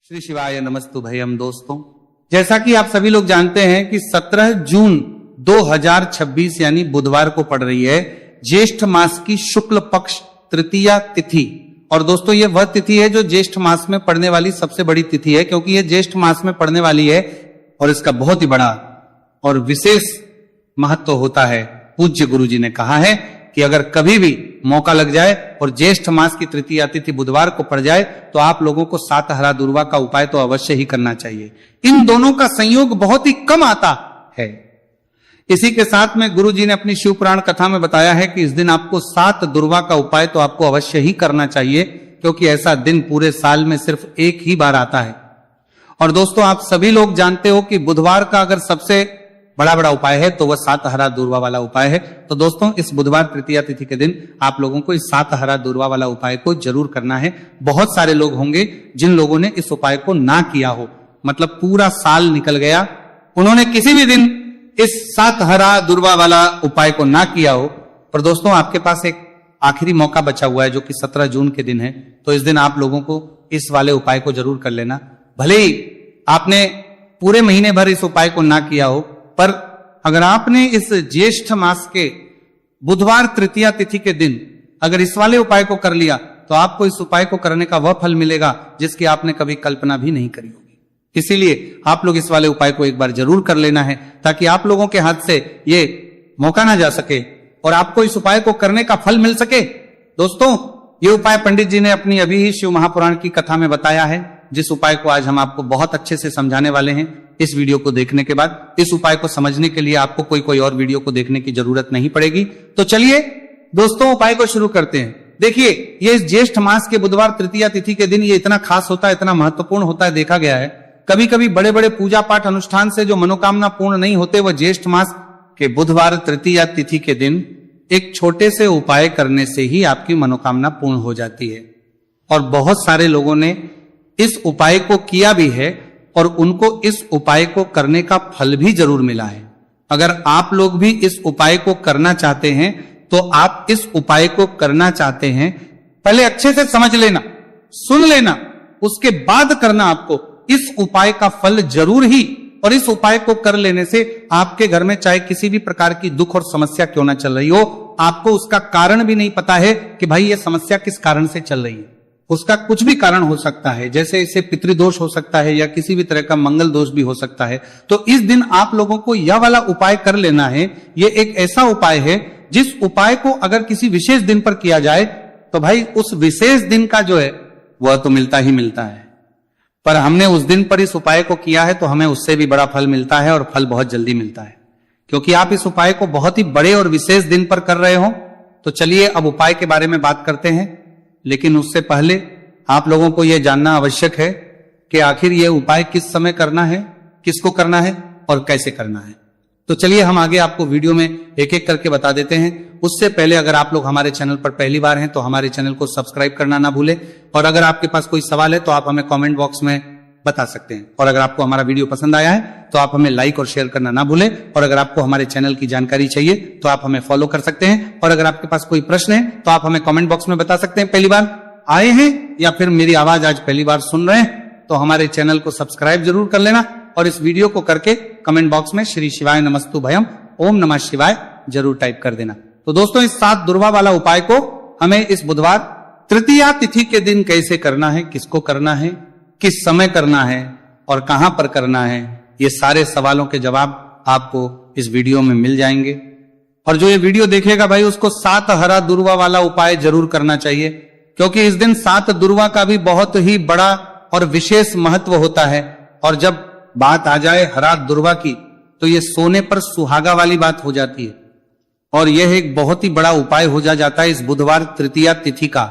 श्री शिवाय नमस्तु भयम। दोस्तों, जैसा कि आप सभी लोग जानते हैं कि 17 जून 2026 यानी बुधवार को पड़ रही है ज्येष्ठ मास की शुक्ल पक्ष तृतीया तिथि। और दोस्तों, ये वह तिथि है जो ज्येष्ठ मास में पड़ने वाली सबसे बड़ी तिथि है, क्योंकि ये ज्येष्ठ मास में पड़ने वाली है और इसका बहुत ही बड़ा और विशेष महत्व होता है। पूज्य गुरु जी ने कहा है कि अगर कभी भी मौका लग जाए और ज्येष्ठ मास की तृतीया तिथि बुधवार को पड़ जाए तो आप लोगों को सात हरा दुर्वा का उपाय तो अवश्य ही करना चाहिए। इन दोनों का संयोग बहुत ही कम आता है। इसी के साथ में गुरु जी ने अपनी शिव पुराण कथा में बताया है कि इस दिन आपको सात दुर्वा का उपाय तो आपको अवश्य ही करना चाहिए, क्योंकि ऐसा दिन पूरे साल में सिर्फ एक ही बार आता है। और दोस्तों, आप सभी लोग जानते हो कि बुधवार का अगर सबसे बड़ा उपाय है तो वह सात हरा दुर्वा वाला उपाय है। तो दोस्तों, इस बुधवार तृतीया तिथि के दिन आप लोगों को इस सात हरा दुर्वा वाला उपाय को जरूर करना है। बहुत सारे लोग होंगे जिन लोगों ने इस उपाय को ना किया हो, मतलब पूरा साल निकल गया, उन्होंने किसी भी दिन इस सात हरा दुर्वा वाला उपाय को ना किया हो। पर दोस्तों, आपके पास एक आखिरी मौका बचा हुआ है जो कि 17 जून के दिन है। तो इस दिन आप लोगों को इस वाले उपाय को जरूर कर लेना। भले ही आपने पूरे महीने भर इस उपाय को ना किया हो, पर अगर आपने इस ज्येष्ठ मास के बुधवार तृतीया तिथि के दिन अगर इस वाले उपाय को कर लिया तो आपको इस उपाय को करने का वह फल मिलेगा जिसकी आपने कभी कल्पना भी नहीं करी होगी। इसीलिए आप लोग इस वाले उपाय को एक बार जरूर कर लेना है, ताकि आप लोगों के हाथ से ये मौका ना जा सके और आपको इस उपाय को करने का फल मिल सके। दोस्तों, ये उपाय पंडित जी ने अपनी अभी ही शिव महापुराण की कथा में बताया है, जिस उपाय को आज हम आपको बहुत अच्छे से समझाने वाले हैं। इस वीडियो को देखने के बाद इस उपाय को समझने के लिए आपको कोई और वीडियो को देखने की जरूरत नहीं पड़ेगी। तो चलिए दोस्तों, उपाय को शुरू करते हैं। देखिए, ये इस ज्येष्ठ मास के बुधवार तृतीया तिथि के दिन ये इतना खास होता है, इतना महत्वपूर्ण होता है। देखा गया है कभी कभी बड़े बड़े पूजा पाठ अनुष्ठान से जो मनोकामना पूर्ण नहीं होते, वह ज्येष्ठ मास के बुधवार तृतीया तिथि के दिन एक छोटे से उपाय करने से ही आपकी मनोकामना पूर्ण हो जाती है। और बहुत सारे लोगों ने इस उपाय को किया भी है और उनको इस उपाय को करने का फल भी जरूर मिला है। अगर आप लोग भी इस उपाय को करना चाहते हैं तो आप इस उपाय को करना चाहते हैं, पहले अच्छे से समझ लेना, सुन लेना, उसके बाद करना। आपको इस उपाय का फल जरूर ही, और इस उपाय को कर लेने से आपके घर में चाहे किसी भी प्रकार की दुख और समस्या क्यों ना चल रही हो, आपको उसका कारण भी नहीं पता है कि भाई ये समस्या किस कारण से चल रही है। उसका कुछ भी कारण हो सकता है, जैसे इसे पितृदोष हो सकता है या किसी भी तरह का मंगल दोष भी हो सकता है। तो इस दिन आप लोगों को यह वाला उपाय कर लेना है। ये एक ऐसा उपाय है जिस उपाय को अगर किसी विशेष दिन पर किया जाए तो भाई उस विशेष दिन का जो है वह तो मिलता ही मिलता है, पर हमने उस दिन पर इस उपाय को किया है तो हमें उससे भी बड़ा फल मिलता है, और फल बहुत जल्दी मिलता है, क्योंकि आप इस उपाय को बहुत ही बड़े और विशेष दिन पर कर रहे हो। तो चलिए अब उपाय के बारे में बात करते हैं, लेकिन उससे पहले आप लोगों को यह जानना आवश्यक है कि आखिर यह उपाय किस समय करना है, किसको करना है और कैसे करना है। तो चलिए हम आगे आपको वीडियो में एक एक करके बता देते हैं। उससे पहले अगर आप लोग हमारे चैनल पर पहली बार हैं तो हमारे चैनल को सब्सक्राइब करना ना भूलें, और अगर आपके पास कोई सवाल है तो आप हमें कमेंट बॉक्स में बता सकते हैं। और अगर आपको हमारा वीडियो पसंद आया है तो आप हमें लाइक और शेयर करना ना भूलें। और अगर आपको हमारे चैनल की जानकारी चाहिए तो आप हमें फॉलो कर सकते हैं। और अगर आपके पास कोई प्रश्न है तो आप हमें कमेंट बॉक्स में बता सकते हैं। पहली बार आए हैं या फिर मेरी आवाज आज पहली बार सुन रहे हैं तो हमारे चैनल को सब्सक्राइब जरूर कर लेना, और इस वीडियो को करके कमेंट बॉक्स में श्री शिवाय नमस्तु भयम ओम नमः शिवाय जरूर टाइप कर देना। तो दोस्तों, इस सात दुर्वा वाला उपाय को हमें इस बुधवार तृतीया तिथि के दिन कैसे करना है, किसको करना है, किस समय करना है और कहां पर करना है, ये सारे सवालों के जवाब आपको इस वीडियो में मिल जाएंगे। और जो ये वीडियो देखेगा भाई, उसको सात हरा दुर्वा वाला उपाय जरूर करना चाहिए, क्योंकि इस दिन सात दुर्वा का भी बहुत ही बड़ा और विशेष महत्व होता है। और जब बात आ जाए हरा दुर्वा की तो ये सोने पर सुहागा वाली बात हो जाती है, और यह एक बहुत ही बड़ा उपाय हो जाता है इस बुधवार तृतीया तिथि का।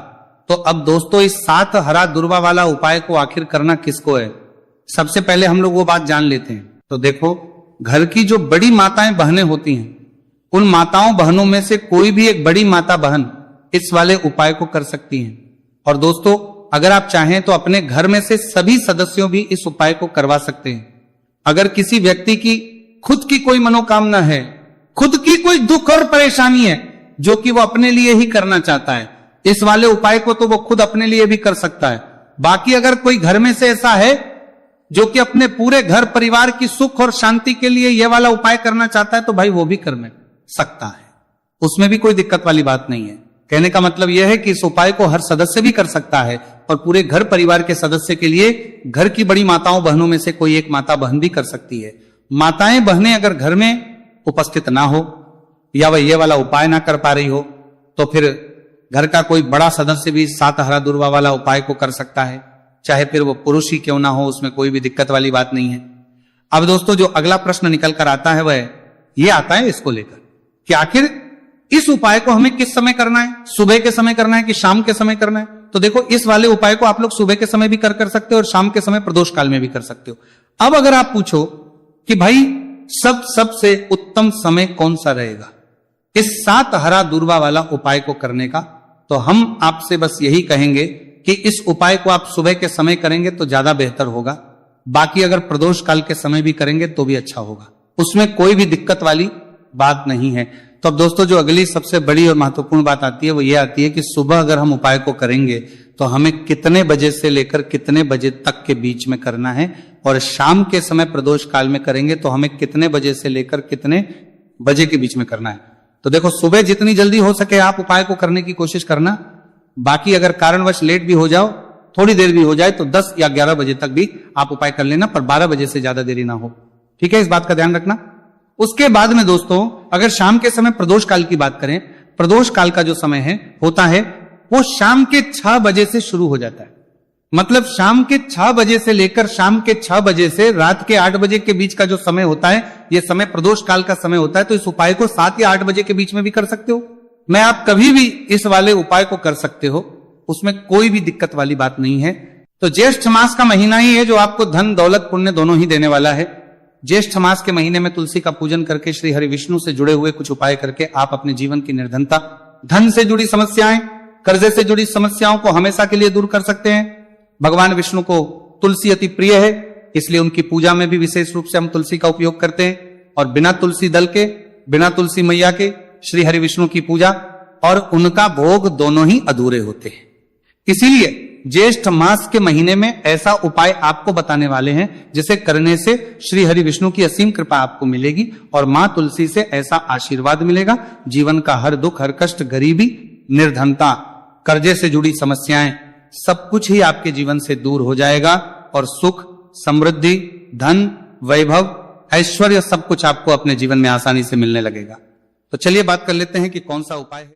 तो अब दोस्तों, इस सात हरा दुर्वा वाला उपाय को आखिर करना किसको है, सबसे पहले हम लोग वो बात जान लेते हैं। तो देखो, घर की जो बड़ी माताएं बहनें होती हैं, उन माताओं बहनों में से कोई भी एक बड़ी माता बहन इस वाले उपाय को कर सकती हैं। और दोस्तों, अगर आप चाहें तो अपने घर में से सभी सदस्यों भी इस उपाय को करवा सकते हैं। अगर किसी व्यक्ति की खुद की कोई मनोकामना है, खुद की कोई दुख और परेशानी है जो कि वो अपने लिए ही करना चाहता है, इस वाले उपाय को तो वो खुद अपने लिए भी कर सकता है। बाकी अगर कोई घर में से ऐसा है जो कि अपने पूरे घर परिवार की सुख और शांति के लिए यह वाला उपाय करना चाहता है तो भाई वो भी कर में सकता है, उसमें भी कोई दिक्कत वाली बात नहीं है। कहने का मतलब यह है कि इस उपाय को हर सदस्य भी कर सकता है और पूरे घर परिवार के सदस्य के लिए घर की बड़ी माताओं बहनों में से कोई एक माता बहन भी कर सकती है। माताएं बहनें अगर घर में उपस्थित ना हो या वह ये वाला उपाय ना कर पा रही हो तो फिर घर का कोई बड़ा सदस्य भी 7 हरा दूर्वा वाला उपाय को कर सकता है, चाहे फिर वो पुरुष ही क्यों ना हो, उसमें कोई भी दिक्कत वाली बात नहीं है। अब दोस्तों जो अगला प्रश्न निकल कर आता है वह ये आता है इसको लेकर कि आखिर इस उपाय को हमें किस समय करना है, सुबह के समय करना है कि शाम के समय करना है। तो देखो इस वाले उपाय को आप लोग सुबह के समय भी कर सकते हो और शाम के समय प्रदोष काल में भी कर सकते हो। अब अगर आप पूछो कि भाई सबसे उत्तम समय कौन सा रहेगा इस 7 हरा दूर्वा वाला उपाय को करने का, तो हम आपसे बस यही कहेंगे कि इस उपाय को आप सुबह के समय करेंगे तो ज्यादा बेहतर होगा। बाकी अगर प्रदोष काल के समय भी करेंगे तो भी अच्छा होगा, उसमें कोई भी दिक्कत वाली बात नहीं है। तो अब दोस्तों जो अगली सबसे बड़ी और महत्वपूर्ण बात आती है वो ये आती है कि सुबह अगर हम उपाय को करेंगे तो हमें कितने बजे से लेकर कितने बजे तक के बीच में करना है, और शाम के समय प्रदोष काल में करेंगे तो हमें कितने बजे से लेकर कितने बजे के बीच में करना है। तो देखो सुबह जितनी जल्दी हो सके आप उपाय को करने की कोशिश करना, बाकी अगर कारणवश लेट भी हो जाओ, थोड़ी देर भी हो जाए तो 10 या 11 बजे तक भी आप उपाय कर लेना, पर 12 बजे से ज्यादा देरी ना हो। ठीक है, इस बात का ध्यान रखना। उसके बाद में दोस्तों अगर शाम के समय प्रदोष काल की बात करें, प्रदोष काल का जो समय है होता है वो शाम के 6 बजे से शुरू हो जाता है। मतलब शाम के 6 बजे से लेकर शाम के 6 बजे से रात के 8 बजे के बीच का जो समय होता है यह समय प्रदोष काल का समय होता है। तो इस उपाय को 7 या 8 बजे के बीच में भी कर सकते हो। मैं आप कभी भी इस वाले उपाय को कर सकते हो, उसमें कोई भी दिक्कत वाली बात नहीं है। तो ज्येष्ठ मास का महीना ही है जो आपको धन दौलत पुण्य दोनों ही देने वाला है। ज्येष्ठ मास के महीने में तुलसी का पूजन करके श्री हरि विष्णु से जुड़े हुए कुछ उपाय करके आप अपने जीवन की निर्धनता, धन से जुड़ी समस्याएं, कर्जे से जुड़ी समस्याओं को हमेशा के लिए दूर कर सकते हैं। भगवान विष्णु को तुलसी अति प्रिय है, इसलिए उनकी पूजा में भी विशेष रूप से हम तुलसी का उपयोग करते हैं। और बिना तुलसी दल के, बिना तुलसी मैया के श्री हरि विष्णु की पूजा और उनका भोग दोनों ही अधूरे होते हैं। इसीलिए ज्येष्ठ मास के महीने में ऐसा उपाय आपको बताने वाले हैं जिसे करने से श्री हरि विष्णु की असीम कृपा आपको मिलेगी और मां तुलसी से ऐसा आशीर्वाद मिलेगा, जीवन का हर दुख, हर कष्ट, गरीबी, निर्धनता, कर्जे से जुड़ी समस्याएं, सब कुछ ही आपके जीवन से दूर हो जाएगा और सुख, समृद्धि, धन, वैभव, ऐश्वर्य सब कुछ आपको अपने जीवन में आसानी से मिलने लगेगा। तो चलिए बात कर लेते हैं कि कौन सा उपाय है।